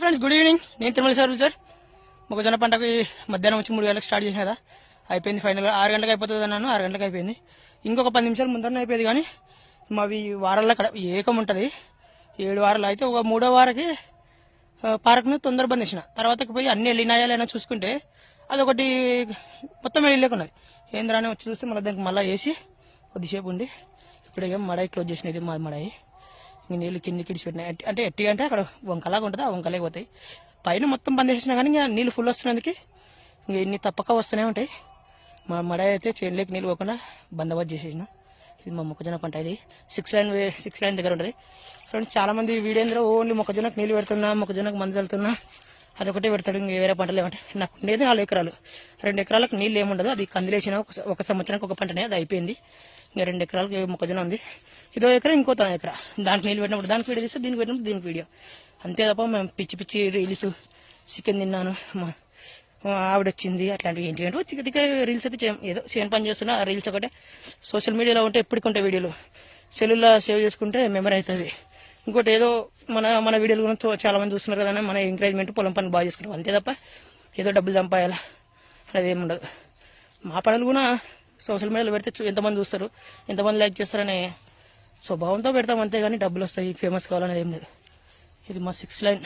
Friends good evening. నేను Tirumala sir మొక్కజొన్న పంటకి మధ్యాహ్నం వచ్చి 3 గంటలకు స్టార్ట్ చేసిన కదా, అయిపోయింది. ఫైనల్గా 6 గంటలకు అయిపోతుంది అన్నాను, 6 గంటలకు అయిపోయింది. ఇంకొక 10 నిమిషాలు ముందరనే అయిపోయింది. కానీ మావి వారాల్లో అక్కడ ఏకం ఉంటుంది. 7 వారాలు అయితే ఒక 3వ వారకి పార్క్ను తొందర బంద్ చేసిన. తర్వాతకి పోయి అన్ని వెళ్ళినాయాలైనా చూసుకుంటే అదొకటి మొత్తం వెళ్ళలేకున్నది. ఏంద్రానే వచ్చి చూస్తే మళ్ళీ దానికి మళ్ళీ వేసి కొద్దిసేపు ఉండి ఇప్పుడు ఏం మడాయి క్లోజ్ చేసినది. మా మడాయి ఇంక నీళ్ళు కిందికి ఇడిచిపెట్టినాయి. అంటే ఎట్టి అంటే అక్కడ వంకలాగా ఉంటుంది, ఆ వంకలే పోతాయి. పైన మొత్తం బంద్ చేసినా కానీ ఇంకా నీళ్ళు ఫుల్ వస్తున్నందుకు ఇంక ఇన్ని తప్పక వస్తూనే ఉంటాయి. మా మడాయి అయితే చేనులోకి నీళ్ళు పోకుండా బందోబస్తు చేసేసిన. ఇది మా మొక్కజొన్న పంట. ఇది 6 లైన్ దగ్గర ఉంటుంది. ఫ్రెండ్స్ చాలా మంది వీడియోంద్ర ఓన్లీ మొక్కజొన్నకు నీళ్ళు పెడుతున్నా, మొక్కజొన్నకు మందు చల్లుతున్నా, అదొకటే పెడతాడు. ఇంక వేరే పంటలు ఏమంటే నాకు ఉండేది 4 ఎకరాలు. 2 ఎకరాలకు నీళ్ళు ఏముండదు. అది కందిలేసిన ఒక సంవత్సరానికి ఒక పంటనే, అది అయిపోయింది. ఇంకా 2 ఎకరాలకు మొక్కజొన్న ఉంది. ఇదో ఎకరా ఇంకో ఎకరా. దానికి నీళ్ళు పెట్టినప్పుడు దానికి వీడియో తీస్తే, దీనికి పెట్టినప్పుడు దీనికి వీడియో. అంతే తప్ప మేము పిచ్చి పిచ్చి రీల్స్, చికెన్ తిన్నాను, ఆవిడ వచ్చింది, అట్లాంటివి ఏంటి అంటే తిక్క రీల్స్ అయితే ఏదో చేయని పని చేస్తున్నా. ఆ రీల్స్ ఒకటే సోషల్ మీడియాలో ఉంటే ఎప్పటికుంటే వీడియోలు సెల్లుల్లో సేవ్ చేసుకుంటే మెమరీ అవుతుంది. ఇంకోటి ఏదో మన వీడియోలు గురించి చాలా మంది చూస్తున్నారు కదా, మన ఎంకరేజ్మెంట్ పొలం పని బాగా చేసుకుంటాం. అంతే తప్ప ఏదో డబ్బులు సంపాయాలా అనేది ఏమి ఉండదు. మా పనులు కూడా సోషల్ మీడియాలో పెడితే ఎంతమంది చూస్తారు, ఎంతమంది లైక్ చేస్తారనే స్వభావంతో పెడతాం. అంతేగాని డబ్బులు వస్తాయి, ఫేమస్ కావాలనేది ఏం లేదు. ఇది మా 6 లైన్.